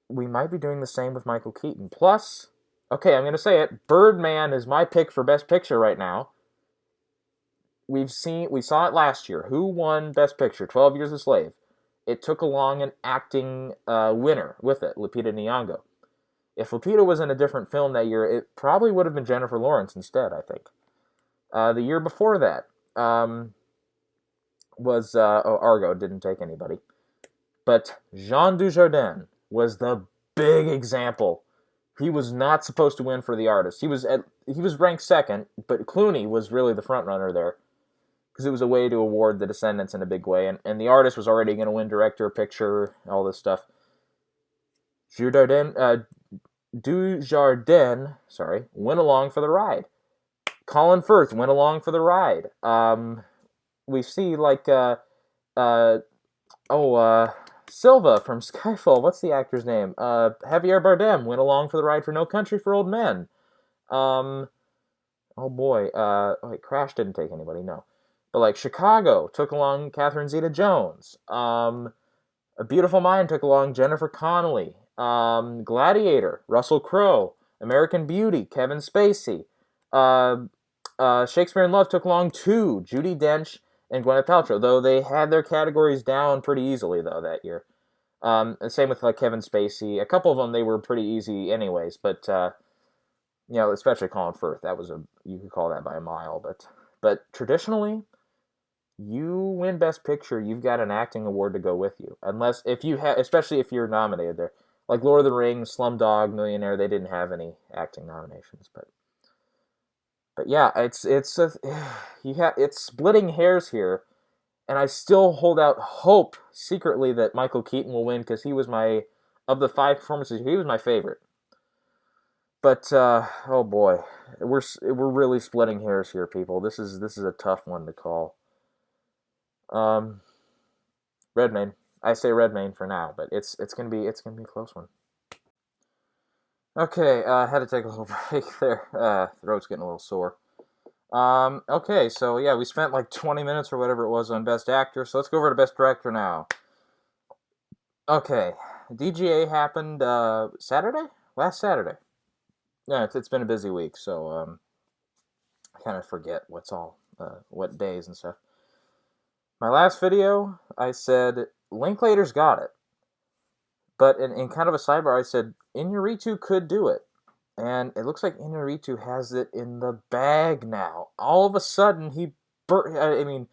We might be doing the same with Michael Keaton. Plus, okay, I'm going to say it, Birdman is my pick for Best Picture right now. We saw it last year. Who won Best Picture? 12 Years a Slave. It took along an acting winner with it, Lupita Nyong'o. If Lupita was in a different film that year, it probably would have been Jennifer Lawrence instead, I think. The year before that was Argo, didn't take anybody. But Jean Dujardin was the big example. He was not supposed to win for The Artist. He was ranked 2nd, but Clooney was really the front runner there, because it was a way to award The Descendants in a big way, and The Artist was already going to win Director, Picture, all this stuff. Dujardin, went along for the ride. Colin Firth went along for the ride. We see Silva from Skyfall. What's the actor's name? Javier Bardem went along for the ride for No Country for Old Men. oh boy, wait, Crash didn't take anybody, no. But like Chicago took along Catherine Zeta-Jones. A Beautiful Mind took along Jennifer Connelly. Gladiator, Russell Crowe. American Beauty, Kevin Spacey. Uh, Shakespeare in Love took along two, Judi Dench and Gwyneth Paltrow, though they had their categories down pretty easily, though, that year. And same with like Kevin Spacey. A couple of them, they were pretty easy anyways, but, especially Colin Firth. That was you could call that by a mile, but traditionally, you win Best Picture, you've got an acting award to go with you. Unless if you have, especially if you're nominated there, like Lord of the Rings, Slumdog Millionaire, they didn't have any acting nominations, but yeah, it's splitting hairs here, and I still hold out hope secretly that Michael Keaton will win because he was of the five performances, he was my favorite. But oh boy, we're really splitting hairs here, people. This is a tough one to call. Um, Redmayne. I say Redmayne for now, but it's gonna be a close one. Okay, I had to take a little break there. Throat's getting a little sore. Okay, so yeah, we spent like 20 minutes or whatever it was on Best Actor, so let's go over to Best Director now. Okay, DGA happened Saturday? Last Saturday. Yeah, it's been a busy week, so I kind of forget what days and stuff. My last video, I said Linklater's got it, but in kind of a sidebar, I said Iñárritu could do it, and it looks like Iñárritu has it in the bag now. All of a sudden, I mean,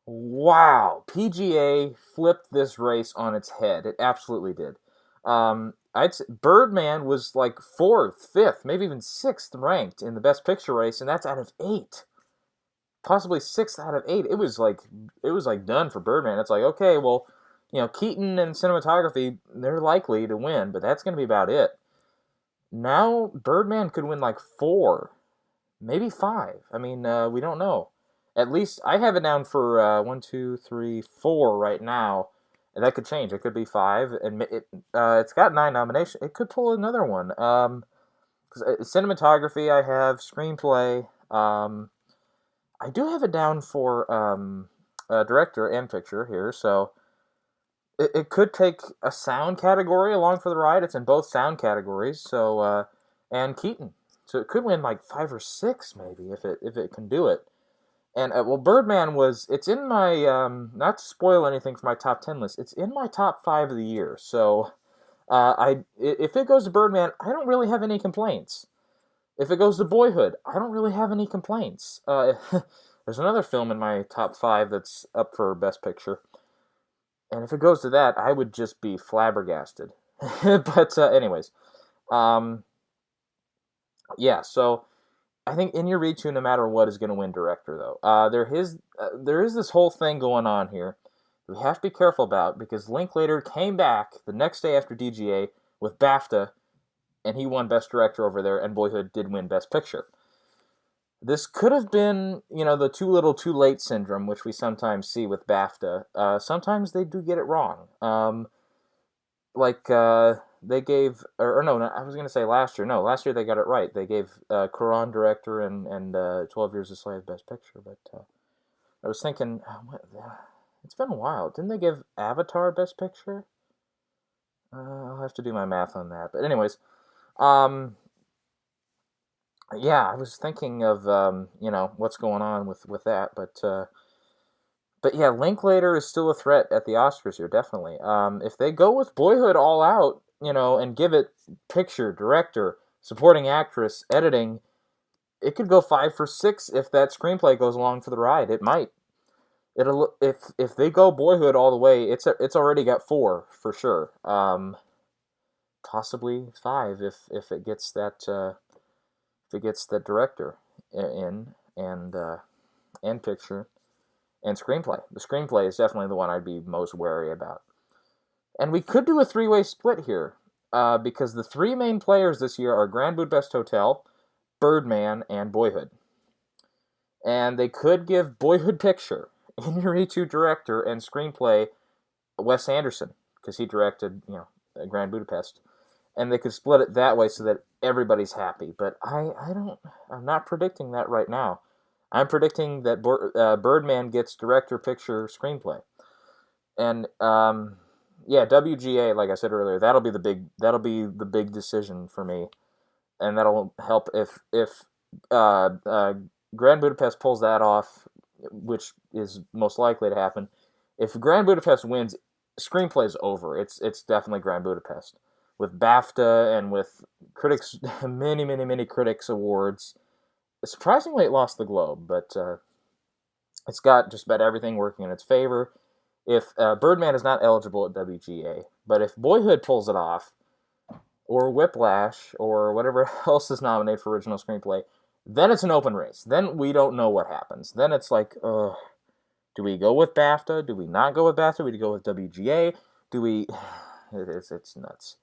wow, PGA flipped this race on its head. It absolutely did. I'd say Birdman was like fourth, fifth, maybe even sixth ranked in the Best Picture race, and that's out of 8. Possibly 6th out of 8. It was like done for Birdman. It's like, okay, well, Keaton and cinematography, they're likely to win, but that's going to be about it. Now Birdman could win like 4, maybe 5. I mean, we don't know. At least I have it down for 1, 2, 3, 4 right now. And that could change. It could be 5, and it's got 9 nominations. It could pull another one. Cinematography, I have screenplay. I do have it down for director and picture here, so it could take a sound category along for the ride. It's in both sound categories, so and Keaton, so it could win like 5 or 6 maybe if it can do it. And Birdman it's in my not to spoil anything for my top 10 list. It's in my top 5 of the year, so if it goes to Birdman, I don't really have any complaints. If it goes to Boyhood, I don't really have any complaints. There's another film in my top 5 that's up for Best Picture. And if it goes to that, I would just be flabbergasted. But anyways. Yeah, so I think Iñárritu, no matter what, is going to win director, though. There is this whole thing going on here we have to be careful about because Linklater came back the next day after DGA with BAFTA, and he won Best Director over there, and Boyhood did win Best Picture. This could have been, the too little, too late syndrome, which we sometimes see with BAFTA. Sometimes they do get it wrong. They gave, or no, I was going to say last year. No, last year they got it right. They gave Cuarón Director and 12 Years a Slave Best Picture. But I was thinking, it's been a while. Didn't they give Avatar Best Picture? I'll have to do my math on that. But anyways, yeah, I was thinking of what's going on with that, but yeah, Linklater is still a threat at the Oscars here, definitely. If they go with Boyhood all out, and give it picture, director, supporting actress, editing, it could go 5 for 6 if that screenplay goes along for the ride. It might. If they go Boyhood all the way, it's already got 4 for sure. Possibly 5 if it gets that. If it gets the director in and picture and screenplay. The screenplay is definitely the one I'd be most wary about. And we could do a 3-way split here because the 3 main players this year are Grand Budapest Hotel, Birdman, and Boyhood. And they could give Boyhood picture, Iñárritu director, and screenplay Wes Anderson because he directed Grand Budapest. And they could split it that way so that everybody's happy. But I'm not predicting that right now. I'm predicting that Birdman gets director picture screenplay. And yeah, WGA, like I said earlier, that'll be the big decision for me, and that'll help if uh, uh, Grand Budapest pulls that off, which is most likely to happen. If Grand Budapest wins, screenplay's over. It's definitely Grand Budapest with BAFTA and with critics, many critics awards. Surprisingly, it lost the Globe, but it's got just about everything working in its favor. If Birdman is not eligible at WGA, but if Boyhood pulls it off, or Whiplash, or whatever else is nominated for original screenplay, then it's an open race. Then we don't know what happens. Then it's like, do we go with BAFTA? Do we not go with BAFTA? Do we go with WGA? Do we? It's nuts.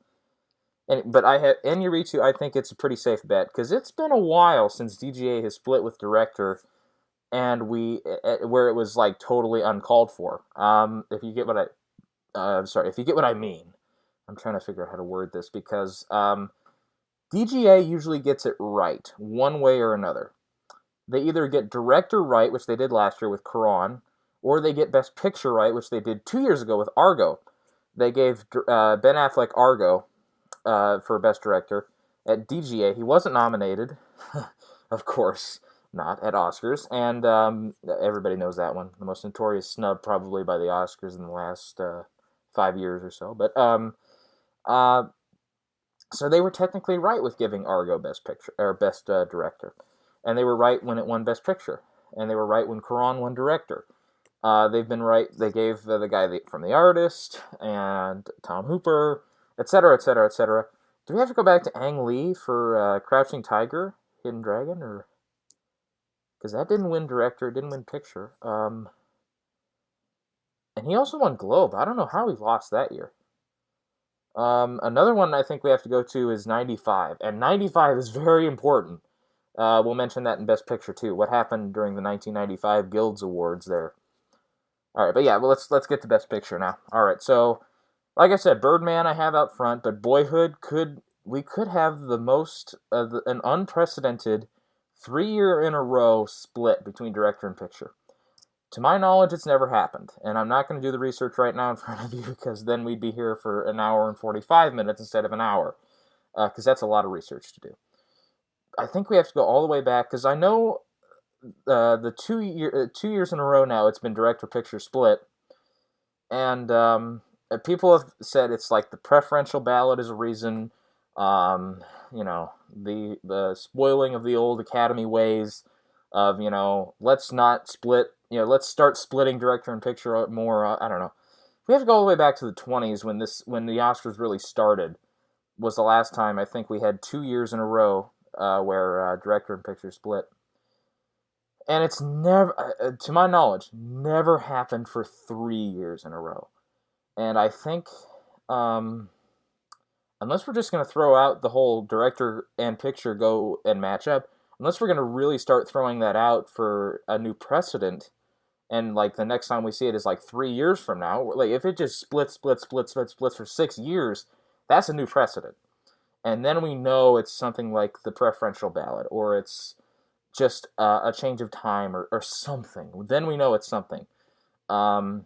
But I have Inarritu. I think it's a pretty safe bet because it's been a while since DGA has split with director, and where it was like totally uncalled for. If you get what I'm sorry, if you get what I mean. I'm trying to figure out how to word this because DGA usually gets it right one way or another. They either get director right, which they did last year with Cuarón, or they get Best Picture right, which they did 2 years ago with Argo. They gave Ben Affleck Argo for Best Director at DGA. He wasn't nominated, of course, not at Oscars, and everybody knows that one. The most notorious snub probably by the Oscars in the last 5 years or so. But so they were technically right with giving Argo Best Picture or Best Director, and they were right when it won Best Picture, and they were right when Cuarón won Director. They've been right. They gave the guy from The Artist and Tom Hooper, etc., etc., etc. Do we have to go back to Ang Lee for Crouching Tiger, Hidden Dragon, or because that didn't win Director, didn't win Picture, and he also won Globe. I don't know how he lost that year. Another one I think we have to go to is 95, and 95 is very important. We'll mention that in Best Picture too. What happened during the 1995 Guilds Awards there? All right, but yeah, well let's get to Best Picture now. All right, so like I said, Birdman I have out front, but Boyhood could have the most an unprecedented 3-year in a row split between director and picture. To my knowledge, it's never happened, and I'm not going to do the research right now in front of you because then we'd be here for an hour and 45 minutes instead of an hour, because that's a lot of research to do. I think we have to go all the way back because I know the 2 years in a row now it's been director-picture split, and people have said it's like the preferential ballot is a reason, the spoiling of the old Academy ways of, let's not split, let's start splitting director and picture more. I don't know. We have to go all the way back to the 20s when the Oscars really started. Was the last time I think we had 2 years in a row where director and picture split. And it's never, to my knowledge, never happened for 3 years in a row. And I think, unless we're just going to throw out the whole director and picture go and match up, unless we're going to really start throwing that out for a new precedent, and like the next time we see it is like 3 years from now, like if it just splits for 6 years, that's a new precedent. And then we know it's something like the preferential ballot, or it's just a change of time or something. Then we know it's something. We'll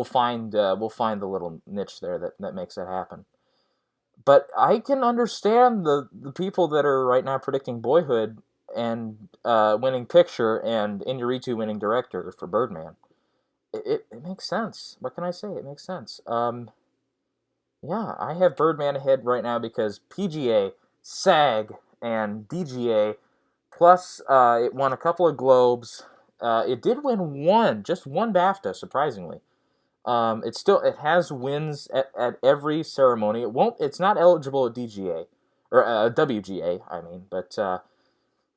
find the little niche there that makes it happen. But I can understand the people that are right now predicting Boyhood and winning picture and Inarritu winning director for Birdman. It makes sense. What can I say? It makes sense. Yeah, I have Birdman ahead right now because PGA, SAG, and DGA, plus it won a couple of Globes. It did win just one BAFTA, surprisingly. It has wins at every ceremony. It's not eligible at DGA or WGA. I mean, but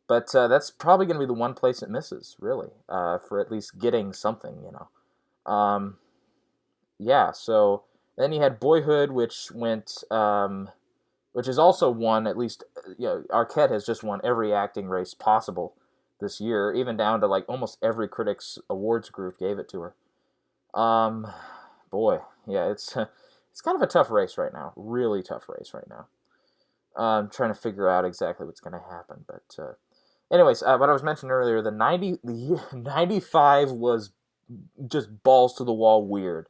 that's probably going to be the one place it misses, really, for at least getting something, Yeah. So then you had Boyhood, which went, which is also won at least. Arquette has just won every acting race possible this year, even down to like almost every critics awards group gave it to her. Boy, yeah, it's kind of a tough race right now. Really tough race right now. I'm trying to figure out exactly what's going to happen. But anyways, what I was mentioning earlier, the 95 was just balls to the wall weird.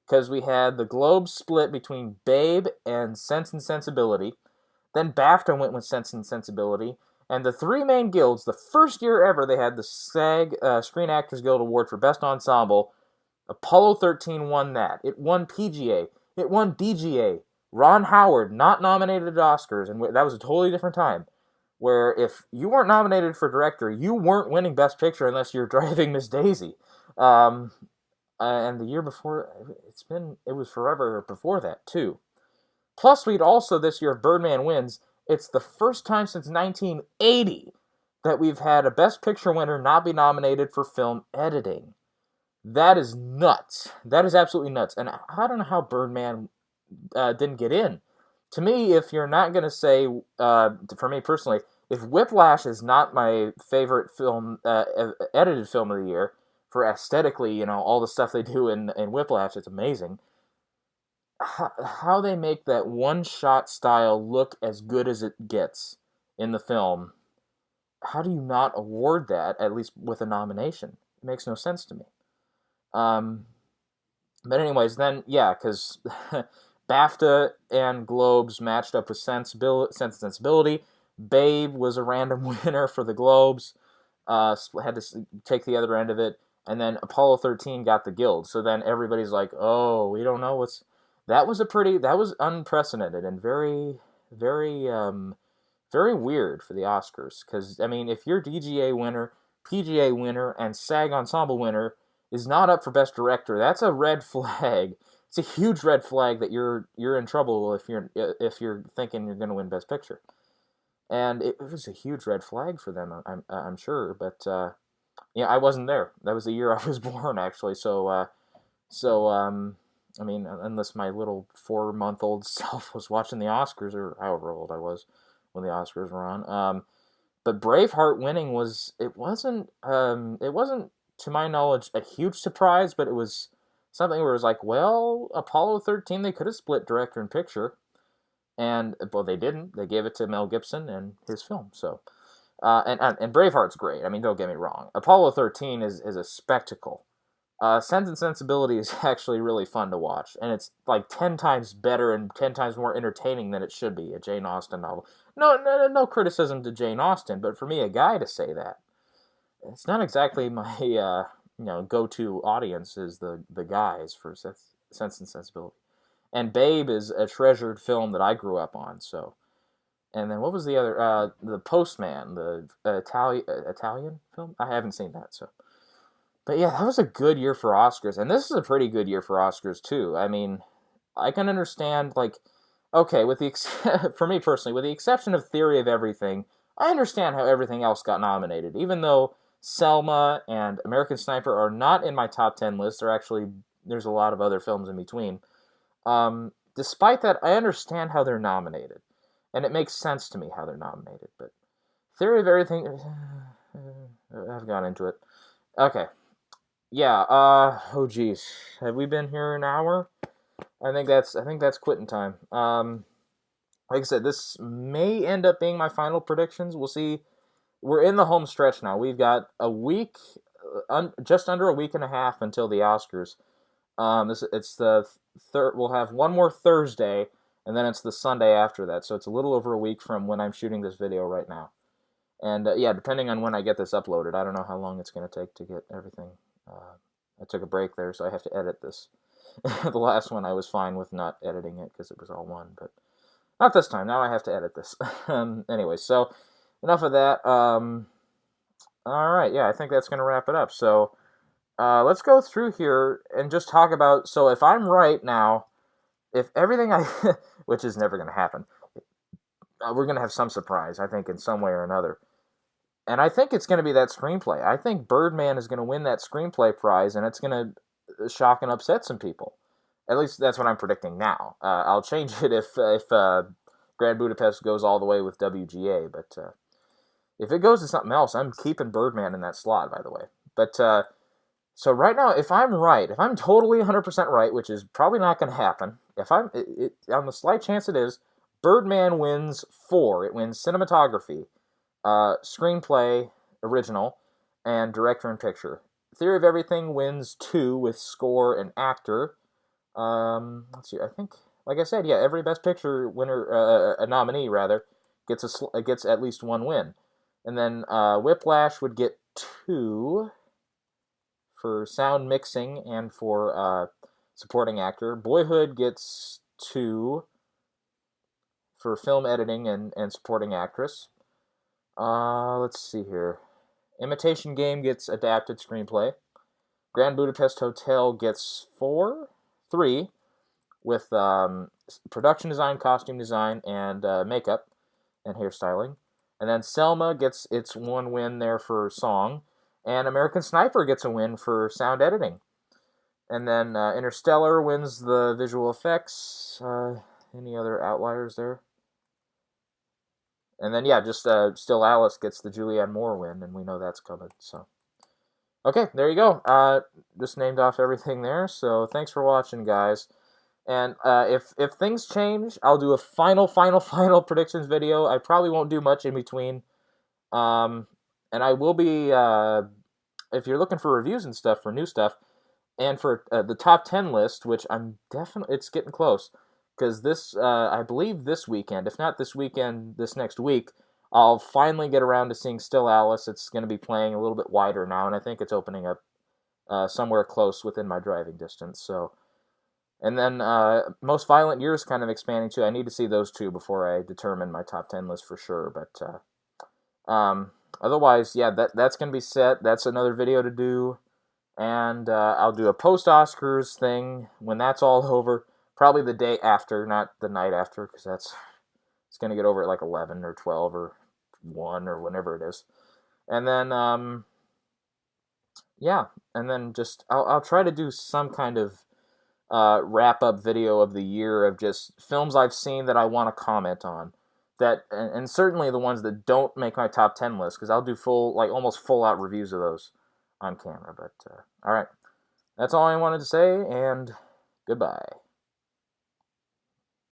Because we had the Globe split between Babe and Sense and Sensibility. Then BAFTA went with Sense and Sensibility. And the three main guilds, the first year ever, they had the SAG Screen Actors Guild Award for Best Ensemble. Apollo 13 won that. It won PGA. It won DGA. Ron Howard, not nominated at Oscars, and that was a totally different time, where if you weren't nominated for director, you weren't winning Best Picture unless you're Driving Miss Daisy. And the year before, it was forever before that, too. Plus, we'd also, this year, if Birdman wins, it's the first time since 1980 that we've had a Best Picture winner not be nominated for film editing. That is nuts. That is absolutely nuts. And I don't know how Birdman didn't get in. To me, if you're not going to say, for me personally, if Whiplash is not my favorite film, edited film of the year, for aesthetically, all the stuff they do in Whiplash, it's amazing. How they make that one-shot style look as good as it gets in the film, how do you not award that, at least with a nomination? It makes no sense to me. But anyways, then, yeah, because BAFTA and Globes matched up with Sense and Sensibility. Babe was a random winner for the Globes. Had to take the other end of it. And then Apollo 13 got the Guild. So then everybody's like, oh, we don't know what's... That was unprecedented and very, very, very weird for the Oscars. Because, I mean, if your DGA winner, PGA winner, and SAG Ensemble winner is not up for Best Director, that's a red flag. It's a huge red flag that you're in trouble if you're thinking you're going to win Best Picture. And it was a huge red flag for them, I'm sure. But yeah, I wasn't there. That was the year I was born, actually. So I mean, unless my little 4-month-old self was watching the Oscars, or however old I was when the Oscars were on. But Braveheart winning it wasn't to my knowledge a huge surprise, but it was something where it was like, well, Apollo 13, they could have split director and picture, and well, they didn't. They gave it to Mel Gibson and his film. So, and Braveheart's great. I mean, don't get me wrong. Apollo 13 is a spectacle. Sense and Sensibility is actually really fun to watch, and it's like 10 times better and 10 times more entertaining than it should be, a Jane Austen novel. No criticism to Jane Austen, but for me, a guy to say that, it's not exactly my go-to audience is the guys for Sense and Sensibility. And Babe is a treasured film that I grew up on, so. And then what was the other, The Postman, the Italian film? I haven't seen that, so. But yeah, that was a good year for Oscars, and this is a pretty good year for Oscars too. I mean, I can understand, like, okay, for me personally, with the exception of Theory of Everything, I understand how everything else got nominated. Even though Selma and American Sniper are not in my top 10 list, there's a lot of other films in between. Despite that, I understand how they're nominated, and it makes sense to me how they're nominated. But Theory of Everything, I've gone into it. Okay. Yeah, oh geez. Have we been here an hour? I think that's quitting time. Like I said, this may end up being my final predictions. We'll see. We're in the home stretch now. We've got a week, just under a week and a half until the Oscars. It's the third. We'll have one more Thursday, and then it's the Sunday after that. So it's a little over a week from when I'm shooting this video right now. And yeah, depending on when I get this uploaded, I don't know how long it's going to take to get everything. I took a break there, so I have to edit this. The last one I was fine with not editing it because it was all one, but not this time. Now I have to edit this. Anyway, so enough of that. All right, yeah, I think that's going to wrap it up. So let's go through here and just talk about, so if I'm right now, if everything which is never going to happen, we're going to have some surprise, I think, in some way or another. And I think it's going to be that screenplay. I think Birdman is going to win that screenplay prize, and it's going to shock and upset some people. At least that's what I'm predicting now. I'll change it if Grand Budapest goes all the way with WGA. But if it goes to something else, I'm keeping Birdman in that slot, by the way. But so right now, if I'm right, if I'm totally 100% right, which is probably not going to happen, on the slight chance it is, Birdman wins 4. It wins cinematography, screenplay, original, and director and picture. Theory of Everything wins 2 with score and actor. Let's see. I think, like I said, yeah, every Best Picture winner, a nominee rather, gets at least 1 win. And then Whiplash would get 2 for sound mixing and for supporting actor. Boyhood gets 2 for film editing and supporting actress. Let's see here. Imitation Game gets adapted screenplay. Grand Budapest Hotel gets 3 with production design, costume design, and makeup and hairstyling. And then Selma gets its 1 win there for song. And American Sniper gets a win for sound editing. And then Interstellar wins the visual effects. Any other outliers there? And then, yeah, just Still Alice gets the Julianne Moore win, and we know that's coming. So, okay, there you go. Just named off everything there. So, thanks for watching, guys. And if things change, I'll do a final predictions video. I probably won't do much in between. And I will be, if you're looking for reviews and stuff for new stuff, and for the top 10 list, which it's getting close. Because this, I believe this weekend, if not this weekend, this next week, I'll finally get around to seeing Still Alice. It's going to be playing a little bit wider now, and I think it's opening up somewhere close within my driving distance. So, and then Most Violent Years kind of expanding too. I need to see those 2 before I determine my top 10 list for sure. But otherwise, yeah, that's going to be set. That's another video to do, and I'll do a post-Oscars thing when that's all over. Probably the day after, not the night after, because it's going to get over at like 11 or 12 or 1 or whenever it is. And then, yeah, and then just, I'll try to do some kind of wrap-up video of the year of just films I've seen that I want to comment on. And certainly the ones that don't make my top 10 list, because I'll do almost full-out reviews of those on camera. But, all right, that's all I wanted to say, and goodbye.